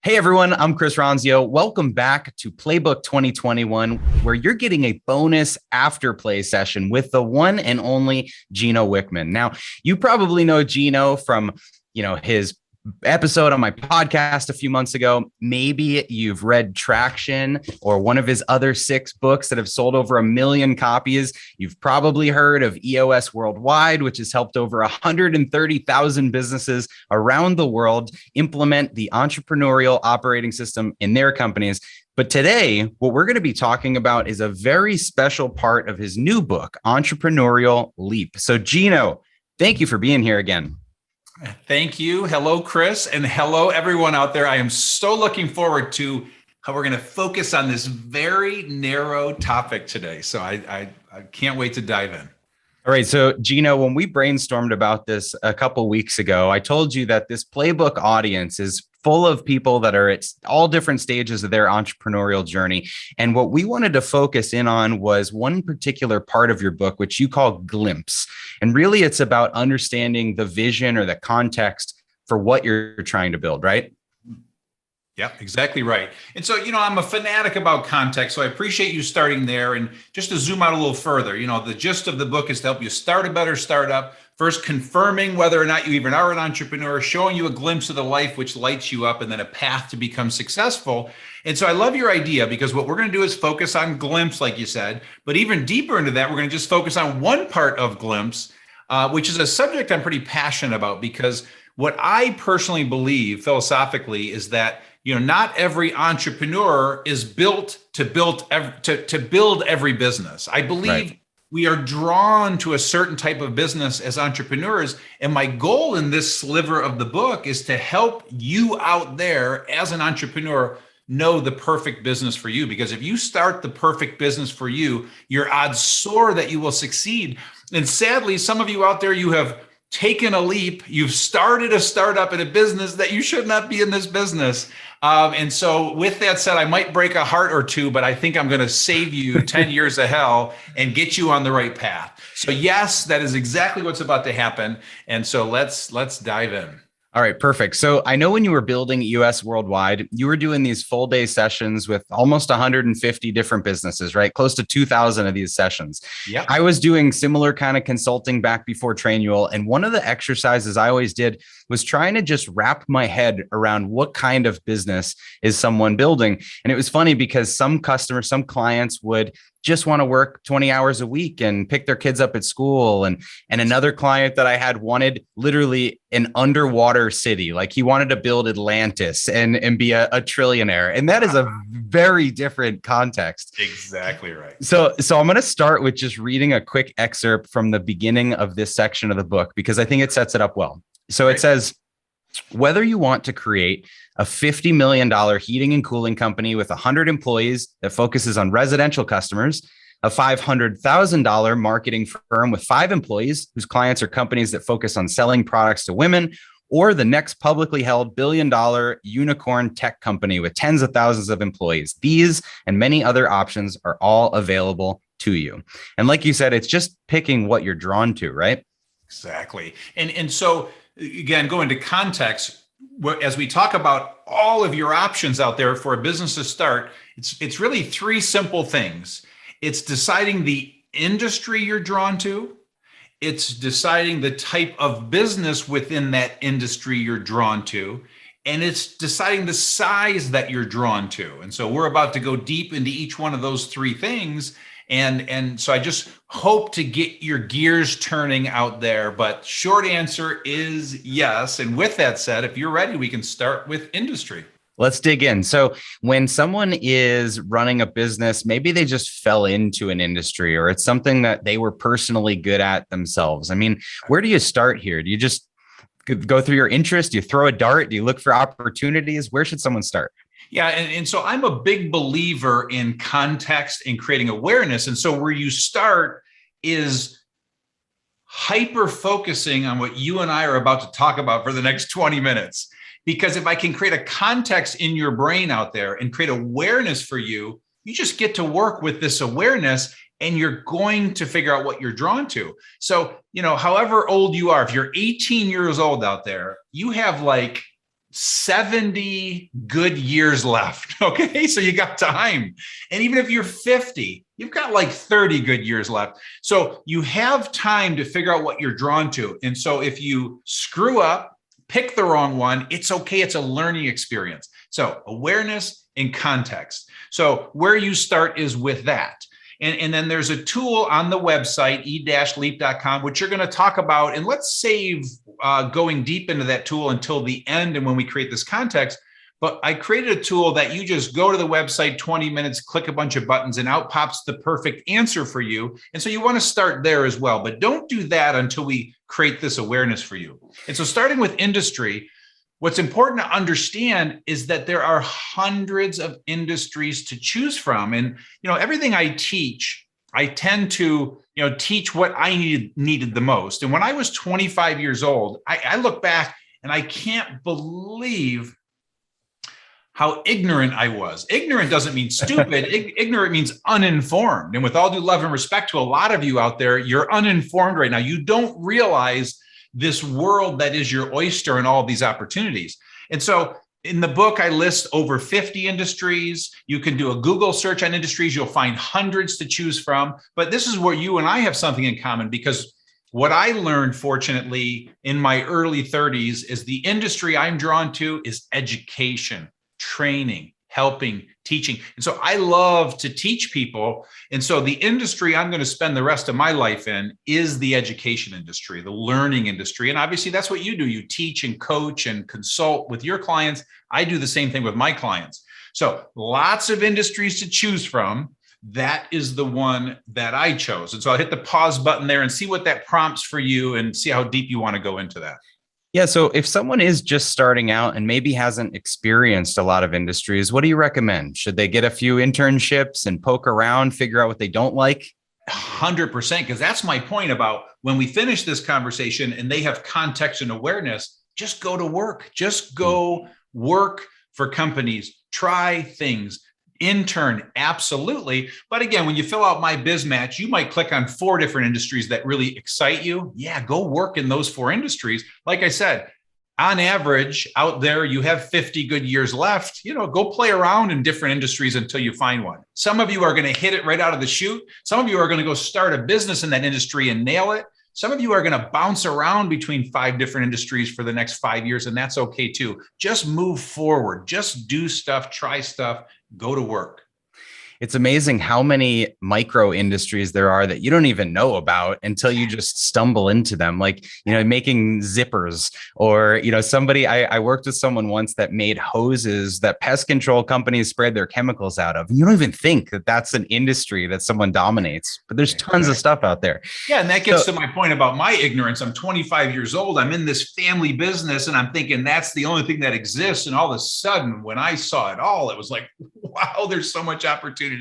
Hey everyone, I'm Chris Ronzio. Welcome back to Playbook 2021, where you're getting a bonus afterplay session with the one and only Gino Wickman. Now, you probably know Gino from, his episode on my podcast a few months ago. Maybe you've read Traction or one of his other 6 books that have sold over 1 million copies. You've probably heard of EOS Worldwide, which has helped over 130,000 businesses around the world implement the entrepreneurial operating system in their companies. But today, what we're going to be talking about is a very special part of his new book, Entrepreneurial Leap. So Gino, thank you for being here again. Thank you. Hello, Chris, and hello, everyone out there. I am so looking forward to how we're going to focus on this very narrow topic today. So I can't wait to dive in. All right. So, Gino, when we brainstormed about this a couple weeks ago, I told you that this playbook audience is full of people that are at all different stages of their entrepreneurial journey. And what we wanted to focus in on was one particular part of your book, which you call Glimpse. And really, it's about understanding the vision or the context for what you're trying to build, right? Yeah, exactly right. And so, I'm a fanatic about context, so I appreciate you starting there. And just to zoom out a little further, the gist of the book is to help you start a better startup, first confirming whether or not you even are an entrepreneur, showing you a glimpse of the life which lights you up, and then a path to become successful. And so I love your idea, because what we're going to do is focus on Glimpse, like you said, but even deeper into that, we're going to just focus on one part of Glimpse, which is a subject I'm pretty passionate about, because what I personally believe philosophically is that not every entrepreneur is built to build every business. I believe we are drawn to a certain type of business as entrepreneurs. And my goal in this sliver of the book is to help you out there as an entrepreneur know the perfect business for you. Because if you start the perfect business for you, your odds soar that you will succeed. And sadly, some of you out there, you have taken a leap. You've started a startup in a business that you should not be in this business. And so with that said, I might break a heart or two, but I think I'm going to save you 10 years of hell and get you on the right path. So yes, that is exactly what's about to happen. And so let's dive in. All right, perfect. So I know when you were building EOS Worldwide, you were doing these full day sessions with almost 150 different businesses, right? Close to 2,000 of these sessions. Yeah. I was doing similar kind of consulting back before Trainual. And one of the exercises I always did was trying to just wrap my head around what kind of business is someone building. And it was funny because some customers, some clients would just want to work 20 hours a week and pick their kids up at school. And another client that I had wanted literally an underwater city. Like he wanted to build Atlantis and be a trillionaire. And that is a very different context. Exactly right. So I'm going to start with just reading a quick excerpt from the beginning of this section of the book, because I think it sets it up well. So it says, whether you want to create a $50 million heating and cooling company with 100 employees that focuses on residential customers, a $500,000 marketing firm with 5 employees whose clients are companies that focus on selling products to women, or the next publicly held billion-dollar unicorn tech company with tens of thousands of employees, these and many other options are all available to you. And like you said, it's just picking what you're drawn to, right? Exactly. And so again, go into context. As we talk about all of your options out there for a business to start, it's really 3 simple things. It's deciding the industry you're drawn to. It's deciding the type of business within that industry you're drawn to. And it's deciding the size that you're drawn to. And so we're about to go deep into each one of those 3 things. And so I just hope to get your gears turning out there. But short answer is yes. And with that said, if you're ready, we can start with industry. Let's dig in. So when someone is running a business, maybe they just fell into an industry, or it's something that they were personally good at themselves. I mean, where do you start here? Do you just go through your interest? Do you throw a dart? Do you look for opportunities? Where should someone start? Yeah. And so I'm a big believer in context and creating awareness. And so where you start is hyper focusing on what you and I are about to talk about for the next 20 minutes. Because if I can create a context in your brain out there and create awareness for you, you just get to work with this awareness and you're going to figure out what you're drawn to. So, however old you are, if you're 18 years old out there, you have like 70 good years left. Okay. So you got time. And even if you're 50, you've got like 30 good years left. So you have time to figure out what you're drawn to. And so if you screw up, pick the wrong one, it's okay. It's a learning experience. So awareness and context. So where you start is with that. And then there's a tool on the website, e-leap.com, which you're going to talk about. And let's save going deep into that tool until the end and when we create this context. But I created a tool that you just go to the website, 20 minutes, click a bunch of buttons, and out pops the perfect answer for you. And so you want to start there as well. But don't do that until we create this awareness for you. And so starting with industry, what's important to understand is that there are hundreds of industries to choose from. And, everything I teach, I tend to, teach what I needed the most. And when I was 25 years old, I look back and I can't believe how ignorant I was. Ignorant doesn't mean stupid. Ignorant means uninformed. And with all due love and respect to a lot of you out there, you're uninformed right now. You don't realize this world that is your oyster and all of these opportunities. And so in the book, I list over 50 industries. You can do a Google search on industries. You'll find hundreds to choose from. But this is where you and I have something in common, because what I learned, fortunately, in my early 30s is the industry I'm drawn to is education, training, helping, teaching. And so I love to teach people. And so the industry I'm going to spend the rest of my life in is the education industry, the learning industry. And obviously that's what you do. You teach and coach and consult with your clients. I do the same thing with my clients. So lots of industries to choose from. That is the one that I chose. And so I'll hit the pause button there and see what that prompts for you and see how deep you want to go into that. Yeah. So if someone is just starting out and maybe hasn't experienced a lot of industries, what do you recommend? Should they get a few internships and poke around, figure out what they don't like? 100%, because that's my point about when we finish this conversation and they have context and awareness, just go to work. Just go work for companies, try things. Intern, absolutely. But again, when you fill out my biz match, you might click on 4 different industries that really excite you. Yeah, go work in those 4 industries. Like I said, on average out there, you have 50 good years left. Go play around in different industries until you find one. Some of you are going to hit it right out of the chute. Some of you are going to go start a business in that industry and nail it. Some of you are going to bounce around between 5 different industries for the next 5 years, and that's okay too. Just move forward. Just do stuff, try stuff, go to work. It's amazing how many micro industries there are that you don't even know about until you just stumble into them. Like, making zippers or, I worked with someone once that made hoses that pest control companies spread their chemicals out of. And you don't even think that that's an industry that someone dominates, but there's tons of stuff out there. Yeah. And that gets to my point about my ignorance. I'm 25 years old. I'm in this family business and I'm thinking that's the only thing that exists. And all of a sudden, when I saw it all, it was like, wow, there's so much opportunity.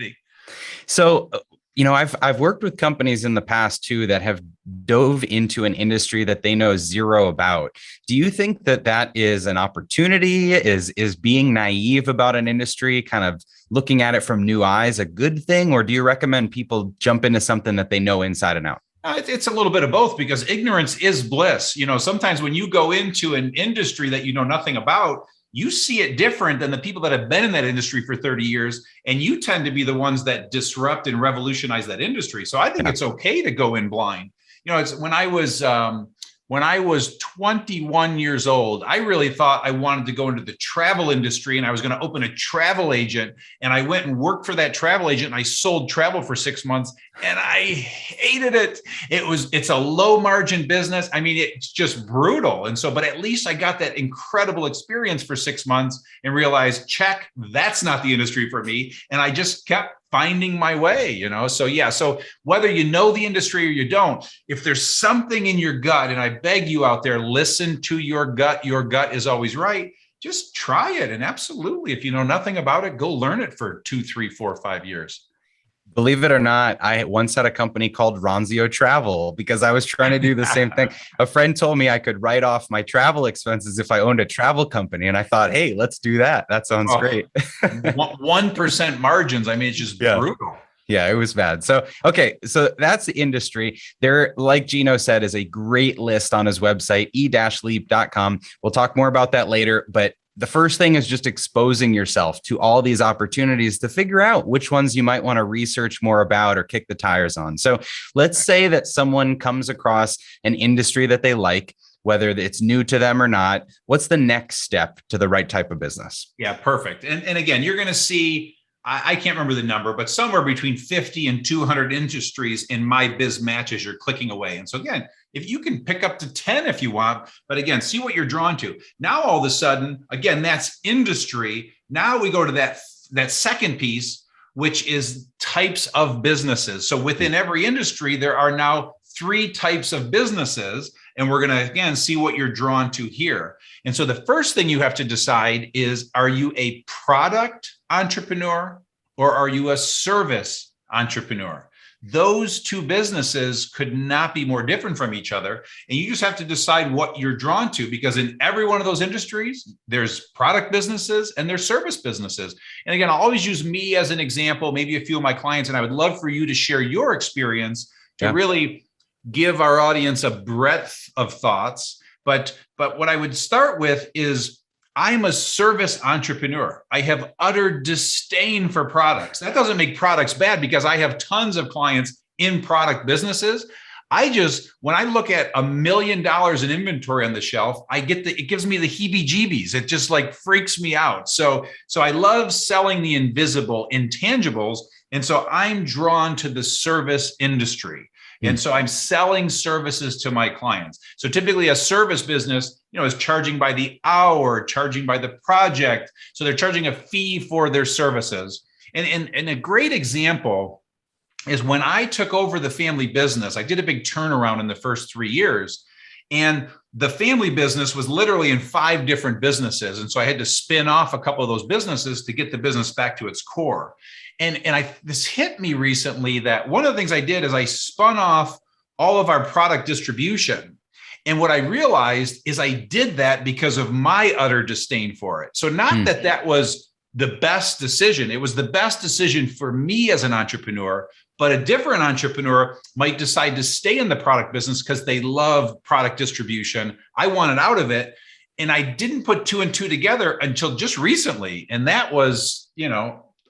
So, I've worked with companies in the past too that have dove into an industry that they know zero about. Do you think that that is an opportunity? Is being naive about an industry, kind of looking at it from new eyes, a good thing? Or do you recommend people jump into something that they know inside and out? It's a little bit of both, because ignorance is bliss. Sometimes when you go into an industry that you know nothing about, you see it different than the people that have been in that industry for 30 years. And you tend to be the ones that disrupt and revolutionize that industry. So I think it's okay to go in blind. It's when I was 21 years old, I really thought I wanted to go into the travel industry and I was going to open a travel agent. And I went and worked for that travel agent and I sold travel for 6 months and I hated it. It's a low margin business. I mean, it's just brutal. And so, but at least I got that incredible experience for 6 months and realized, check, that's not the industry for me. And I just kept finding my way, So yeah. So whether you know the industry or you don't, if there's something in your gut, and I beg you out there, listen to your gut is always right. Just try it. And absolutely, if you know nothing about it, go learn it for 2, 3, 4, 5 years. Believe it or not, I once had a company called Ronzio Travel because I was trying to do the same thing. A friend told me I could write off my travel expenses if I owned a travel company. And I thought, hey, let's do that. That sounds great. 1% margins. I mean, it's just brutal. Yeah, it was bad. So, okay. So that's the industry. There, like Gino said, is a great list on his website, e-leap.com. We'll talk more about that later, but the first thing is just exposing yourself to all these opportunities to figure out which ones you might want to research more about or kick the tires on. So let's say that someone comes across an industry that they like, whether it's new to them or not. What's the next step to the right type of business? Yeah, perfect. And again, you're going to see, I can't remember the number, but somewhere between 50 and 200 industries in My Biz Match as you're clicking away. And so again, if you can pick up to 10 if you want, but again, see what you're drawn to. Now, all of a sudden, again, that's industry. Now we go to that second piece, which is types of businesses. So within every industry, there are now 3 types of businesses. And we're going to, again, see what you're drawn to here. And so the first thing you have to decide is, are you a product entrepreneur or are you a service entrepreneur? Those 2 businesses could not be more different from each other. And you just have to decide what you're drawn to, because in every one of those industries, there's product businesses and there's service businesses. And again, I'll always use me as an example, maybe a few of my clients, and I would love for you to share your experience to really give our audience a breadth of thoughts. But what I would start with is, I'm a service entrepreneur. I have utter disdain for products. That doesn't make products bad, because I have tons of clients in product businesses. When I look at $1 million in inventory on the shelf, it gives me the heebie-jeebies. It just like freaks me out. So I love selling the invisible intangibles. And so I'm drawn to the service industry. And so I'm selling services to my clients. So typically a service business, is charging by the hour, charging by the project. So they're charging a fee for their services. And a great example is when I took over the family business. I did a big turnaround in the first 3 years. And the family business was literally in 5 different businesses. And so I had to spin off a couple of those businesses to get the business back to its core. And this hit me recently that one of the things I did is I spun off all of our product distribution. And what I realized is I did that because of my utter disdain for it. So not that was the best decision. It was the best decision for me as an entrepreneur, but a different entrepreneur might decide to stay in the product business because they love product distribution. I wanted out of it. And I didn't put 2 and 2 together until just recently. And that was,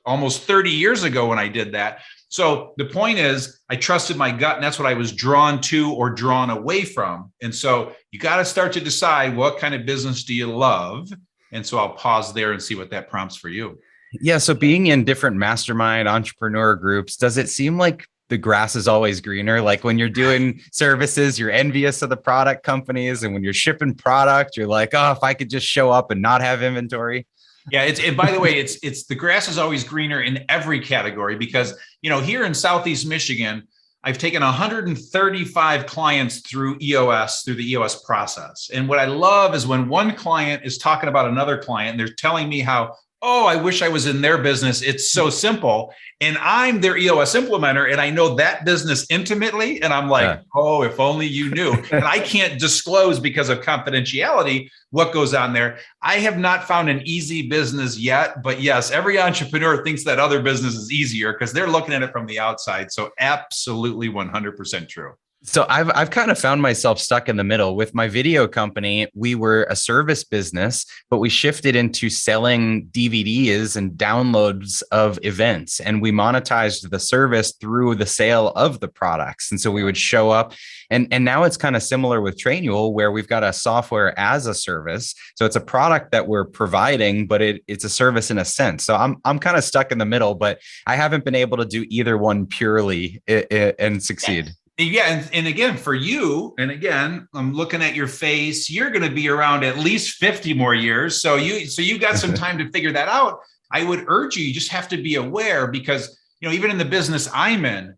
almost 30 years ago when I did that. So the point is, I trusted my gut, and that's what I was drawn to or drawn away from. And so you got to start to decide, what kind of business do you love? And so I'll pause there and see what that prompts for you. Yeah. So being in different mastermind entrepreneur groups, does it seem like the grass is always greener? Like when you're doing services, you're envious of the product companies. And when you're shipping product, you're like, oh, if I could just show up and not have inventory. Yeah. And by the way, it's the grass is always greener in every category, because, here in Southeast Michigan, I've taken 135 clients through the EOS process. And what I love is when one client is talking about another client, and they're telling me how, oh, I wish I was in their business. It's so simple. And I'm their EOS implementer, and I know that business intimately. And I'm like, oh, if only you knew. And I can't disclose because of confidentiality what goes on there. I have not found an easy business yet, but yes, every entrepreneur thinks that other business is easier because they're looking at it from the outside. So absolutely 100% true. So I've kind of found myself stuck in the middle. With my video company, we were a service business, but we shifted into selling DVDs and downloads of events, and we monetized the service through the sale of the products. And so we would show up, and now it's kind of similar with Trainual, where we've got a software as a service. So it's a product that we're providing, but it's a service in a sense. So I'm kind of stuck in the middle, but I haven't been able to do either one purely and succeed. Yeah. And again, for you, and again, I'm looking at your face, you're going to be around at least 50 more years. So you got some time to figure that out. I would urge you just have to be aware, because, even in the business I'm in,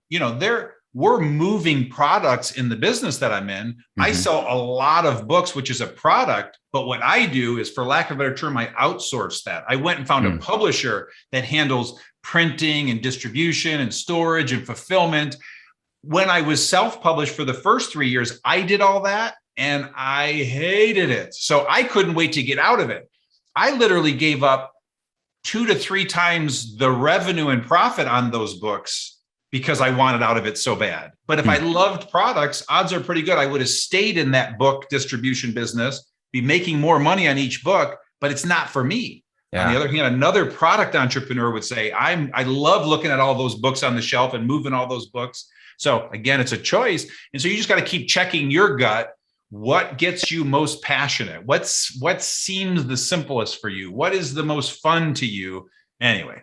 we're moving products in the business that I'm in. I sell a lot of books, which is a product. But what I do is, for lack of a better term, I outsource that. I went and found a publisher that handles printing and distribution and storage and fulfillment. When I was self-published for the first 3 years, I did all that and I hated it. So I couldn't wait to get out of it. I literally gave up 2 to 3 times the revenue and profit on those books because I wanted out of it so bad. But if I loved products, odds are pretty good I would have stayed in that book distribution business, be making more money on each book, but it's not for me. Yeah. On the other hand, another product entrepreneur would say, I love looking at all those books on the shelf and moving all those books. So again, it's a choice. And so you just got to keep checking your gut. What gets you most passionate? What seems the simplest for you? What is the most fun to you? Anyway.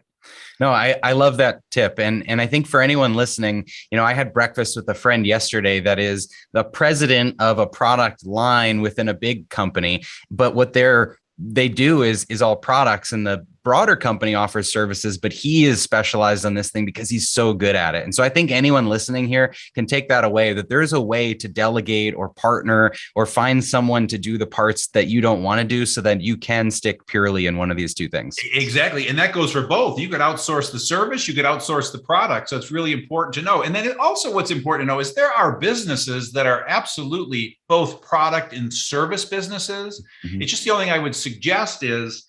No, I love that tip. And I think for anyone listening, I had breakfast with a friend yesterday that is the president of a product line within a big company. But what they do is all products, and the broader company offers services, but he is specialized on this thing because he's so good at it. And so I think anyone listening here can take that away, that there's a way to delegate or partner or find someone to do the parts that you don't want to do so that you can stick purely in one of these two things. Exactly. And that goes for both. You could outsource the service, you could outsource the product. So it's really important to know. And then also what's important to know is there are businesses that are absolutely both product and service businesses. Mm-hmm. It's just the only thing I would suggest is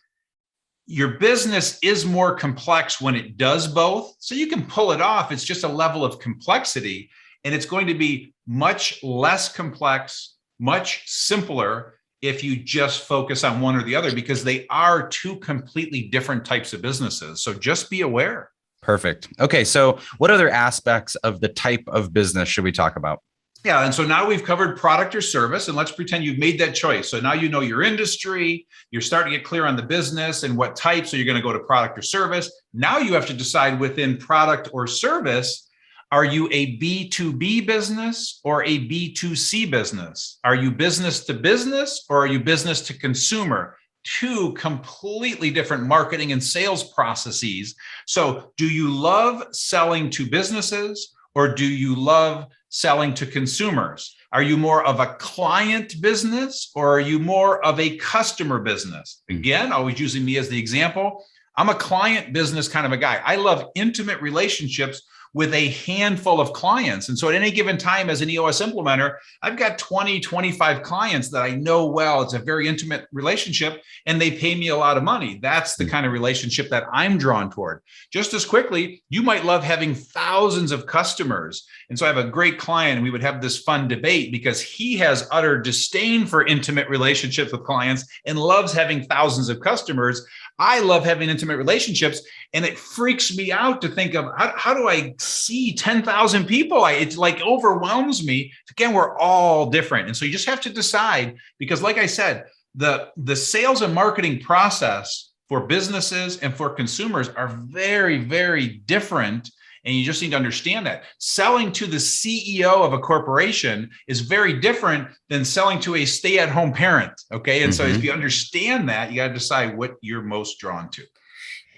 your business is more complex when it does both. So you can pull it off. It's just a level of complexity, and it's going to be much less complex, much simpler if you just focus on one or the other, because they are two completely different types of businesses. So just be aware. Perfect. Okay. So what other aspects of the type of business should we talk about? Yeah. And so now we've covered product or service, and let's pretend you've made that choice. So now you know your industry, you're starting to get clear on the business and what type. So you're going to go to product or service. Now you have to decide within product or service, are you a B2B business or a B2C business? Are you business to business or are you business to consumer? Two completely different marketing and sales processes. So do you love selling to businesses or do you love selling to consumers? Are you more of a client business or are you more of a customer business? Again, always using me as the example. I'm a client business kind of a guy. I love intimate relationships with a handful of clients. And so at any given time as an EOS implementer, I've got 20, 25 clients that I know well. It's a very intimate relationship and they pay me a lot of money. That's the kind of relationship that I'm drawn toward. Just as quickly, you might love having thousands of customers. And so I have a great client and we would have this fun debate because he has utter disdain for intimate relationships with clients and loves having thousands of customers. I love having intimate relationships, and it freaks me out to think of how do I see 10,000 people? It like overwhelms me. Again, we're all different. And so you just have to decide, because like I said, the sales and marketing process for businesses and for consumers are very, very different. And you just need to understand that. Selling to the CEO of a corporation is very different than selling to a stay-at-home parent. Okay. And so if you understand that, you got to decide what you're most drawn to.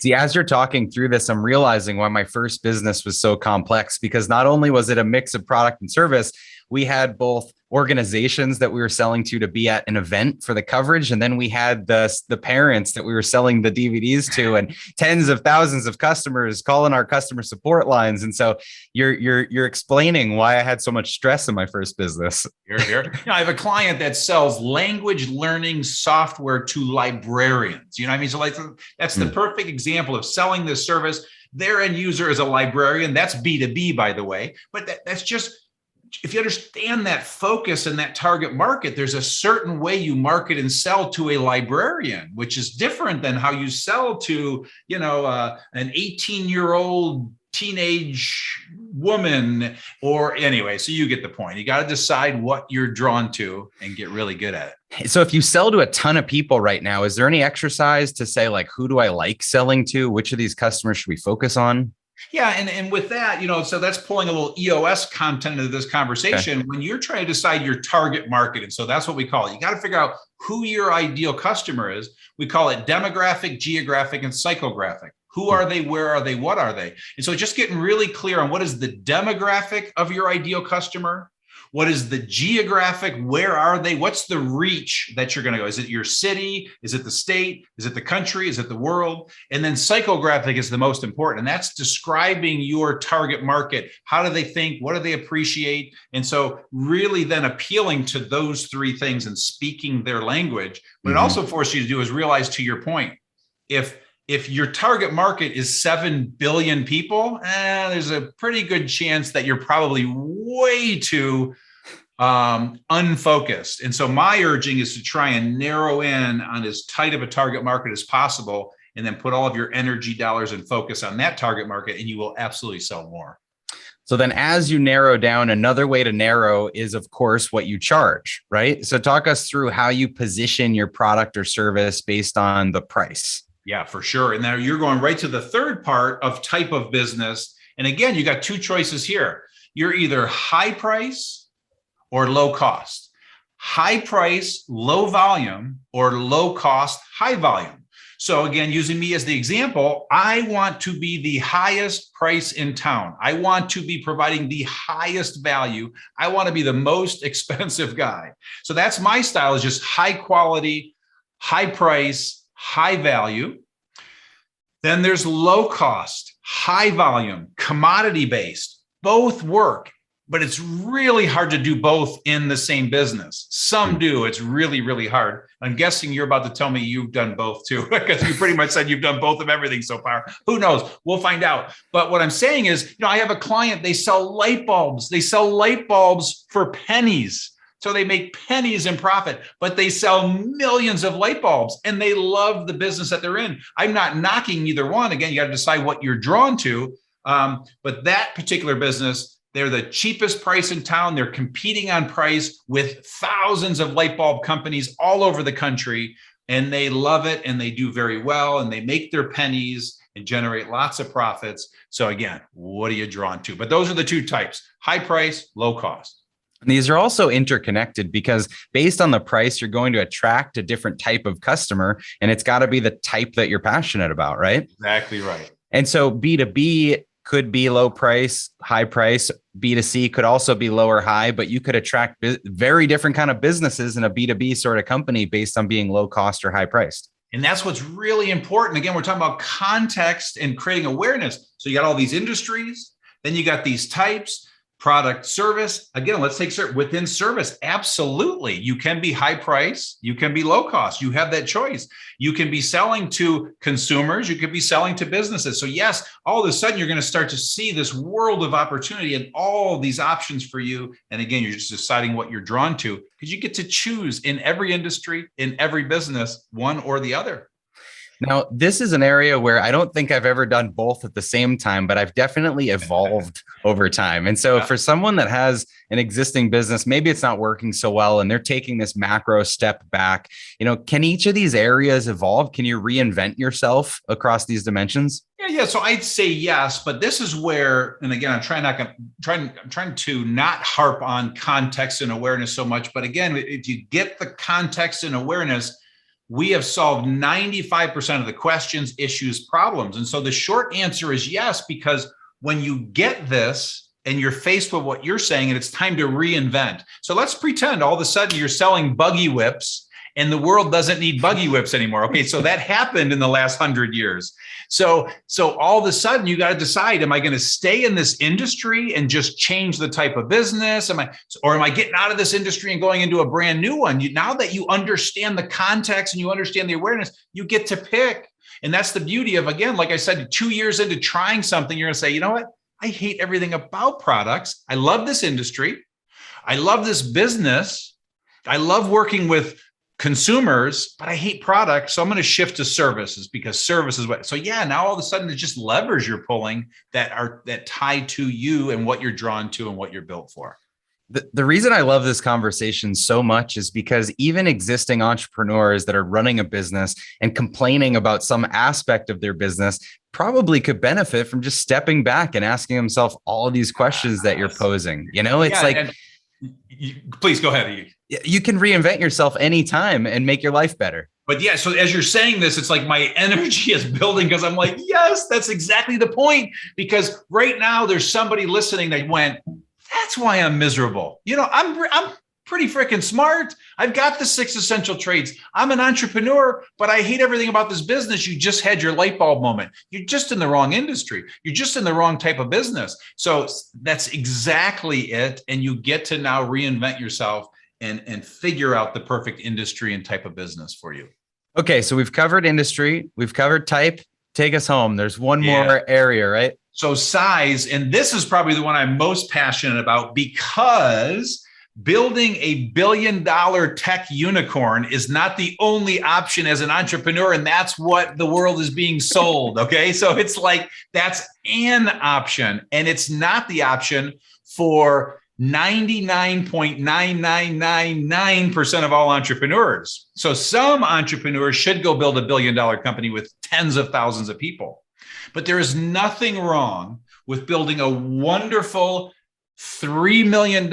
See, as you're talking through this, I'm realizing why my first business was so complex, because not only was it a mix of product and service, we had both organizations that we were selling to be at an event for the coverage. And then we had the parents that we were selling the DVDs to, and tens of thousands of customers calling our customer support lines. And so you're explaining why I had so much stress in my first business. Here. I have a client that sells language learning software to librarians. You know what I mean? So like that's the perfect example of selling this service. Their end user is a librarian. That's B2B, by the way. But that's just, if you understand that focus and that target market, there's a certain way you market and sell to a librarian, which is different than how you sell to, an 18-year-old teenage woman or anyway. So you get the point. You got to decide what you're drawn to and get really good at it. So if you sell to a ton of people right now, is there any exercise to say, like, who do I like selling to? Which of these customers should we focus on? Yeah. And with that, so that's pulling a little EOS content into this conversation. Okay. When you're trying to decide your target market, and so that's what we call it. You got to figure out who your ideal customer is. We call it demographic, geographic, and psychographic. Who are they? Where are they? What are they? And so just getting really clear on what is the demographic of your ideal customer. What is the geographic? Where are they? What's the reach that you're going to go? Is it your city? Is it the state? Is it the country? Is it the world? And then psychographic is the most important. And that's describing your target market. How do they think? What do they appreciate? And so really then appealing to those three things and speaking their language. What it also forces you to do is realize, to your point, if your target market is 7 billion people, there's a pretty good chance that you're probably way too unfocused. And so my urging is to try and narrow in on as tight of a target market as possible, and then put all of your energy dollars and focus on that target market, and you will absolutely sell more. So then as you narrow down, another way to narrow is, of course, what you charge, right? So talk us through how you position your product or service based on the price. Yeah, for sure. And now you're going right to the third part of type of business. And again, you got two choices here. You're either high price or low cost. High price, low volume, or low cost, high volume. So again, using me as the example, I want to be the highest price in town. I want to be providing the highest value. I want to be the most expensive guy. So that's my style, is just high quality, high price, high value. Then there's low cost, high volume, commodity based. Both work, but it's really hard to do both in the same business. Some do. It's really, really hard. I'm guessing you're about to tell me you've done both too, because you pretty much said you've done both of everything so far. Who knows? We'll find out. But what I'm saying is, I have a client, they sell light bulbs. They sell light bulbs for pennies. So they make pennies in profit, but they sell millions of light bulbs, and they love the business that they're in. I'm not knocking either one. Again, you got to decide what you're drawn to. But that particular business, they're the cheapest price in town. They're competing on price with thousands of light bulb companies all over the country, and they love it, and they do very well, and they make their pennies and generate lots of profits. So again, what are you drawn to? But those are the two types: high price, low cost. And these are also interconnected, because based on the price, you're going to attract a different type of customer, and it's got to be the type that you're passionate about, right? Exactly right. And so B2B could be low price, high price. B2C could also be low or high, but you could attract very different kind of businesses in a B2B sort of company based on being low cost or high priced. And that's what's really important. Again, we're talking about context and creating awareness. So you got all these industries, then you got these types. Product, service. Again, let's take within service. Absolutely. You can be high price. You can be low cost. You have that choice. You can be selling to consumers. You could be selling to businesses. So yes, all of a sudden, you're going to start to see this world of opportunity and all these options for you. And again, you're just deciding what you're drawn to, because you get to choose in every industry, in every business, one or the other. Now, this is an area where I don't think I've ever done both at the same time, but I've definitely evolved over time. And so for someone that has an existing business, maybe it's not working so well, and they're taking this macro step back, can each of these areas evolve? Can you reinvent yourself across these dimensions? Yeah. So I'd say yes, but this is where, and again, I'm trying to not harp on context and awareness so much. But again, if you get the context and awareness, we have solved 95% of the questions, issues, problems. And so the short answer is yes, because when you get this and you're faced with what you're saying, and it's time to reinvent. So let's pretend all of a sudden you're selling buggy whips and the world doesn't need buggy whips anymore. Okay, so that happened in the last 100 years. So all of a sudden you got to decide, am I going to stay in this industry and just change the type of business? Am I getting out of this industry and going into a brand new one? Now that you understand the context and you understand the awareness, you get to pick. And that's the beauty of, again, like I said, 2 years into trying something, you're going to say, you know what? I hate everything about products. I love this industry. I love this business. I love working with consumers, but I hate products. So I'm going to shift to services, because service is what. So yeah, now all of a sudden it's just levers you're pulling that tie to you and what you're drawn to and what you're built for. The reason I love this conversation so much is because even existing entrepreneurs that are running a business and complaining about some aspect of their business probably could benefit from just stepping back and asking themselves all of these questions that you're posing. Please go ahead. You can reinvent yourself anytime and make your life better. But yeah, so as you're saying this, it's like my energy is building, because I'm like, yes, that's exactly the point. Because right now there's somebody listening that went, that's why I'm miserable. I'm pretty freaking smart. I've got the 6 essential traits. I'm an entrepreneur, but I hate everything about this business. You just had your light bulb moment. You're just in the wrong industry. You're just in the wrong type of business. So that's exactly it. And you get to now reinvent yourself and figure out the perfect industry and type of business for you. Okay. So we've covered industry. We've covered type. Take us home. There's one more area, right? So size, and this is probably the one I'm most passionate about, because building a billion-dollar tech unicorn is not the only option as an entrepreneur, and that's what the world is being sold, okay? So it's like, that's an option, and it's not the option for 99.9999% of all entrepreneurs. So some entrepreneurs should go build a billion-dollar company with tens of thousands of people. But there is nothing wrong with building a wonderful $3 million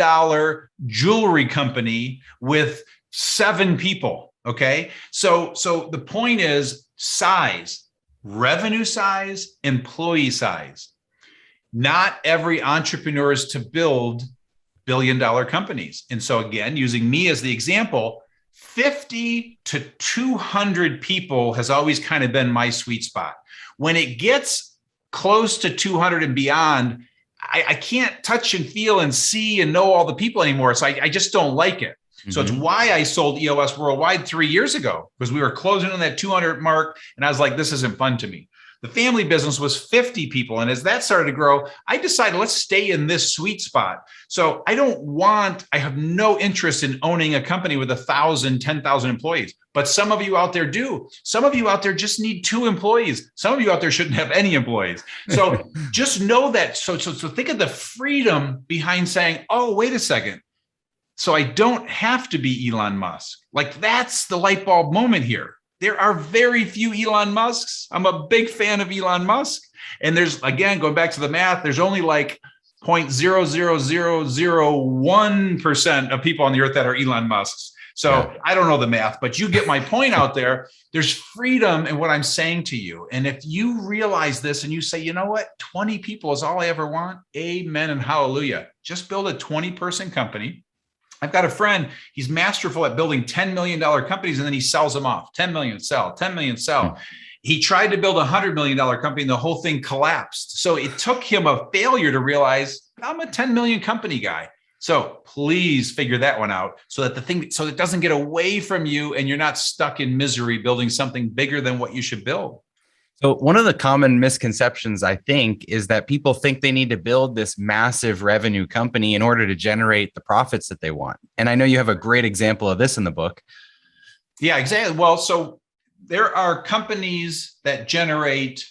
jewelry company with 7 people, okay? So the point is size, revenue size, employee size. Not every entrepreneur is to build billion-dollar companies. And so again, using me as the example, 50 to 200 people has always kind of been my sweet spot. When it gets close to 200 and beyond, I can't touch and feel and see and know all the people anymore. So I just don't like it. Mm-hmm. So it's why I sold EOS Worldwide 3 years ago, because we were closing on that 200 mark. And I was like, this isn't fun to me. The family business was 50 people. And as that started to grow, I decided, let's stay in this sweet spot. So I have no interest in owning a company with 1,000, 10,000 employees. But some of you out there do. Some of you out there just need 2 employees. Some of you out there shouldn't have any employees. So just know that. So think of the freedom behind saying, oh, wait a second. So I don't have to be Elon Musk. Like, that's the light bulb moment here. There are very few Elon Musks. I'm a big fan of Elon Musk. And there's, again, going back to the math, there's only like 0.00001% of people on the earth that are Elon Musks. So yeah. I don't know the math, but you get my point out there. There's freedom in what I'm saying to you. And if you realize this and you say, you know what, 20 people is all I ever want, amen and hallelujah. Just build a 20-person company. I've got a friend, he's masterful at building $10 million companies, and then he sells them off. 10 million sell, 10 million sell. He tried to build a $100 million company and the whole thing collapsed. So it took him a failure to realize I'm a 10 million company guy. So please figure that one out so that it doesn't get away from you and you're not stuck in misery building something bigger than what you should build. So one of the common misconceptions, I think, is that people think they need to build this massive revenue company in order to generate the profits that they want. And I know you have a great example of this in the book. Yeah, exactly. Well, so there are companies that generate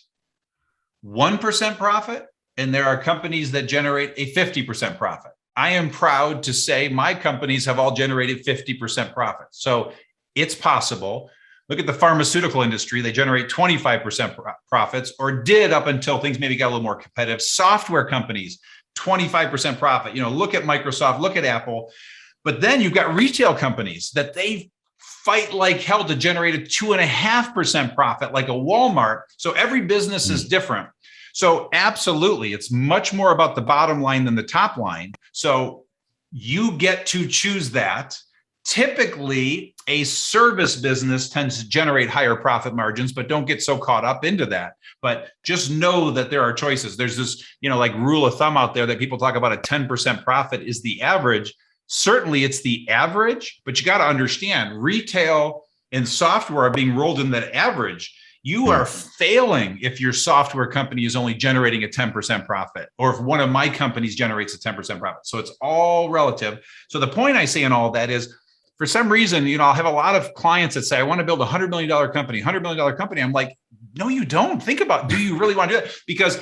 1% profit, and there are companies that generate a 50% profit. I am proud to say my companies have all generated 50% profit. So it's possible. Look at the pharmaceutical industry. They generate 25% profits, or did up until things maybe got a little more competitive. Software companies, 25% profit. Look at Microsoft, look at Apple. But then you've got retail companies that they fight like hell to generate a 2.5% profit, like a Walmart. So every business is different. So absolutely, it's much more about the bottom line than the top line. So you get to choose that. Typically, a service business tends to generate higher profit margins, but don't get so caught up into that. But just know that there are choices. There's this, like rule of thumb out there that people talk about, a 10% profit is the average. Certainly it's the average, but you got to understand retail and software are being rolled in that average. You are failing if your software company is only generating a 10% profit, or if one of my companies generates a 10% profit. So it's all relative. So the point I say in all that is, for some reason, I'll have a lot of clients that say, I want to build a $100 million company, $100 million company. I'm like, no, you don't. Think about, do you really want to do that? Because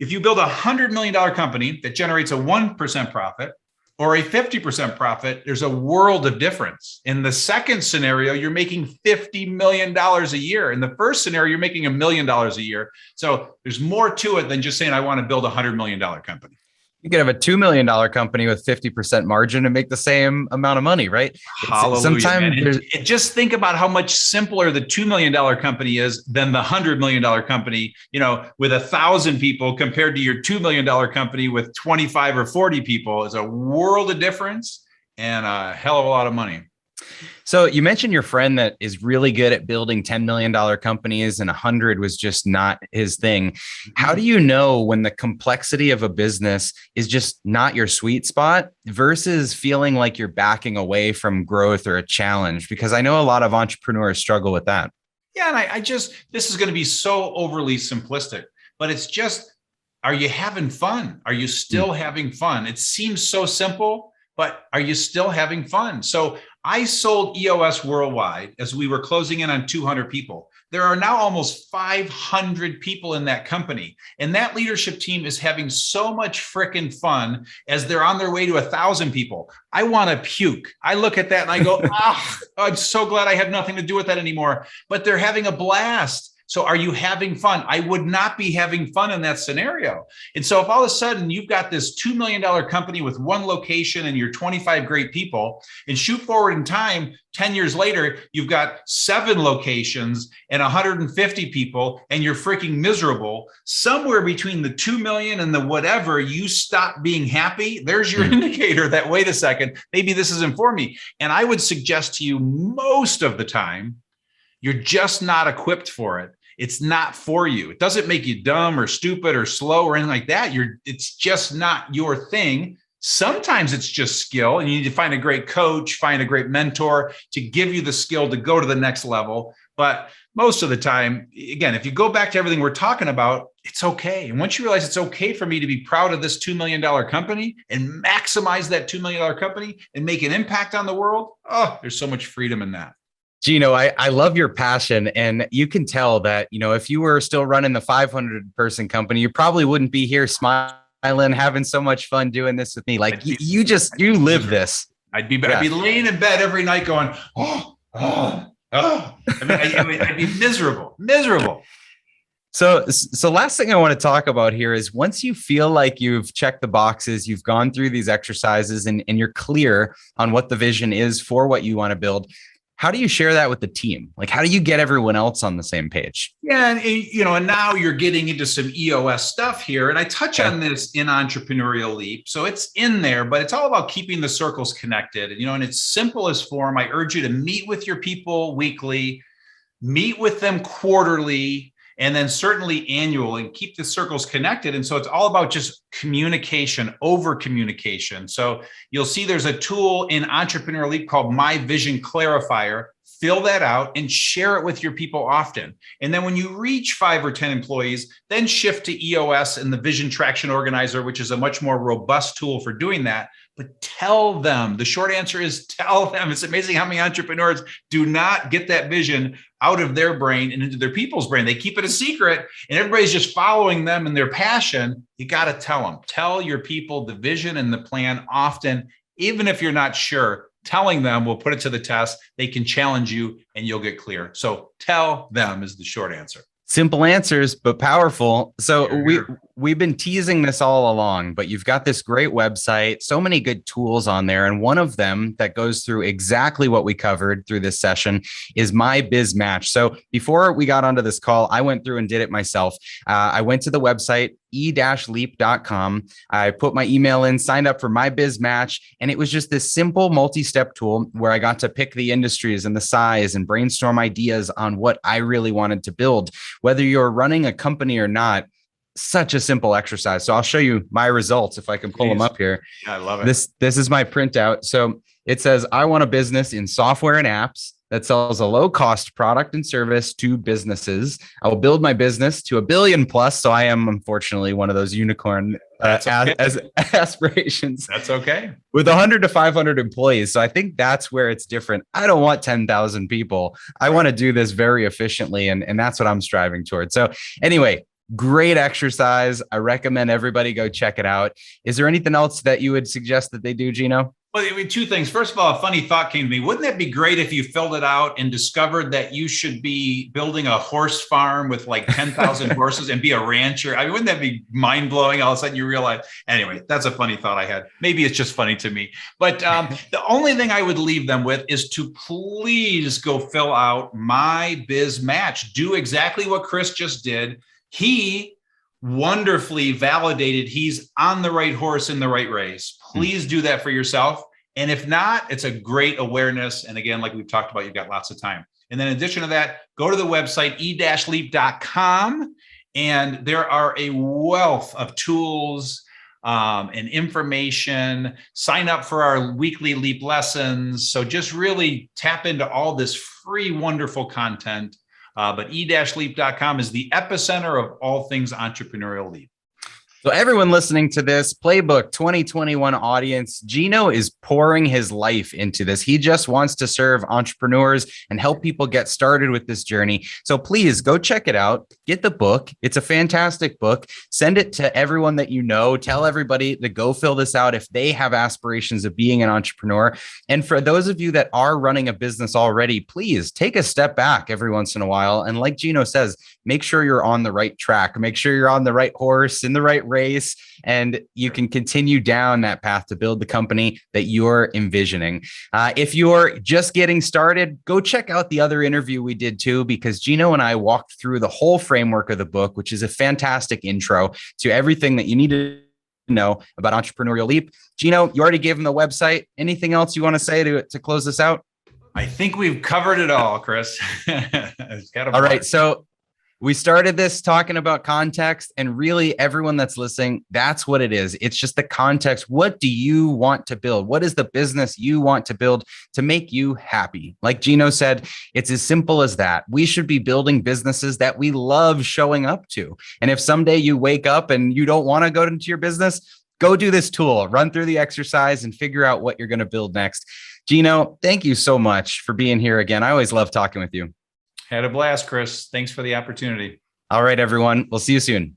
if you build a $100 million company that generates a 1% profit or a 50% profit, there's a world of difference. In the second scenario, you're making $50 million a year. In the first scenario, you're making $1 million a year. So there's more to it than just saying, I want to build a $100 million company. You could have a $2 million company with 50% margin and make the same amount of money, right? Hallelujah. Sometimes just think about how much simpler the $2 million company is than the $100 million company, with 1,000 people compared to your $2 million company with 25 or 40 people. Is a world of difference and a hell of a lot of money. So you mentioned your friend that is really good at building $10 million companies, and 100 was just not his thing. How do you know when the complexity of a business is just not your sweet spot versus feeling like you're backing away from growth or a challenge? Because I know a lot of entrepreneurs struggle with that. Yeah. And this is going to be so overly simplistic, but it's just, are you having fun? Are you still having fun? It seems so simple, but are you still having fun? So I sold EOS worldwide as we were closing in on 200 people. There are now almost 500 people in that company. And that leadership team is having so much freaking fun as they're on their way to 1,000 people. I want to puke. I look at that and I go, I'm so glad I have nothing to do with that anymore. But they're having a blast. So are you having fun? I would not be having fun in that scenario. And so if all of a sudden you've got this $2 million company with one location and you're 25 great people, and shoot forward in time, 10 years later, you've got 7 locations and 150 people and you're freaking miserable, somewhere between the 2 million and the whatever, you stop being happy. There's your indicator that, wait a second, maybe this isn't for me. And I would suggest to you most of the time, you're just not equipped for it. It's not for you. It doesn't make you dumb or stupid or slow or anything like that. It's just not your thing. Sometimes it's just skill, and you need to find a great coach, find a great mentor to give you the skill to go to the next level. But most of the time, again, if you go back to everything we're talking about, it's okay. And once you realize it's okay for me to be proud of this $2 million company and maximize that $2 million company and make an impact on the world, there's so much freedom in that. Gino, I love your passion, and you can tell that, if you were still running the 500-person company, you probably wouldn't be here smiling, having so much fun doing this with me. Like you live this. I'd be laying in bed every night going, I'd be miserable. So last thing I want to talk about here is, once you feel like you've checked the boxes, you've gone through these exercises and you're clear on what the vision is for what you want to build, how do you share that with the team? Like, how do you get everyone else on the same page? Yeah. And now you're getting into some EOS stuff here. And I touch on this in Entrepreneurial Leap. So it's in there, but it's all about keeping the circles connected. And, in its simplest form, I urge you to meet with your people weekly, meet with them quarterly, and then certainly annual, and keep the circles connected. And so it's all about just communication, over communication. So you'll see there's a tool in Entrepreneur Leap called My Vision Clarifier. Fill that out and share it with your people often. And then when you reach 5 or 10 employees, then shift to EOS and the Vision Traction Organizer, which is a much more robust tool for doing that. But tell them. The short answer is tell them. It's amazing how many entrepreneurs do not get that vision out of their brain and into their people's brain. They keep it a secret, and everybody's just following them and their passion. You got to tell them. Tell your people the vision and the plan often, even if you're not sure. Telling them will put it to the test. They can challenge you and you'll get clear. So tell them is the short answer. Simple answers, but powerful. So we've been teasing this all along, but you've got this great website, so many good tools on there. And one of them that goes through exactly what we covered through this session is My Biz Match. So before we got onto this call, I went through and did it myself. I went to the website, e-leap.com. I put my email in, signed up for My Biz Match, and it was just this simple multi-step tool where I got to pick the industries and the size and brainstorm ideas on what I really wanted to build. Whether you're running a company or not, such a simple exercise. So I'll show you my results if I can pull them up here. Yeah, I love it. This is my printout. So it says, I want a business in software and apps that sells a low-cost product and service to businesses. I will build my business to 1 billion plus. So I am, unfortunately, one of those unicorn as aspirations. That's okay. With 100 to 500 employees. So I think that's where it's different. I don't want 10,000 people. I want to do this very efficiently. And that's what I'm striving towards. So anyway, great exercise. I recommend everybody go check it out. Is there anything else that you would suggest that they do, Gino? Well, two things. First of all, a funny thought came to me. Wouldn't that be great if you filled it out and discovered that you should be building a horse farm with like 10,000 horses and be a rancher? I mean, wouldn't that be mind blowing? All of a sudden you realize, anyway, that's a funny thought I had. Maybe it's just funny to me. But the only thing I would leave them with is to please go fill out My Biz Match. Do exactly what Chris just did. He wonderfully validated he's on the right horse in the right race. Please do that for yourself. And if not, it's a great awareness. And again, like we've talked about, you've got lots of time. And then in addition to that, go to the website, e-leap.com. And there are a wealth of tools and information. Sign up for our weekly Leap lessons. So just really tap into all this free, wonderful content. But e-leap.com is the epicenter of all things entrepreneurial leap. So everyone listening to this Playbook 2021 audience, Gino is pouring his life into this. He just wants to serve entrepreneurs and help people get started with this journey. So please go check it out. Get the book. It's a fantastic book. Send it to everyone that you know. Tell everybody to go fill this out if they have aspirations of being an entrepreneur. And for those of you that are running a business already, please take a step back every once in a while. And like Gino says, make sure you're on the right track. Make sure you're on the right horse in the right race, and you can continue down that path to build the company that you're envisioning. If you're just getting started, go check out the other interview we did too, because Gino and I walked through the whole framework of the book, which is a fantastic intro to everything that you need to know about Entrepreneurial Leap. Gino, you already gave him the website. Anything else you want to say to close this out? I think we've covered it all, Chris. All right. So we started this talking about context, and really everyone that's listening, that's what it is. It's just the context. What do you want to build? What is the business you want to build to make you happy? Like Gino said, it's as simple as that. We should be building businesses that we love showing up to. And if someday you wake up and you don't want to go into your business, go do this tool, run through the exercise and figure out what you're going to build next. Gino, thank you so much for being here again. I always love talking with you. Had a blast, Chris. Thanks for the opportunity. All right, everyone. We'll see you soon.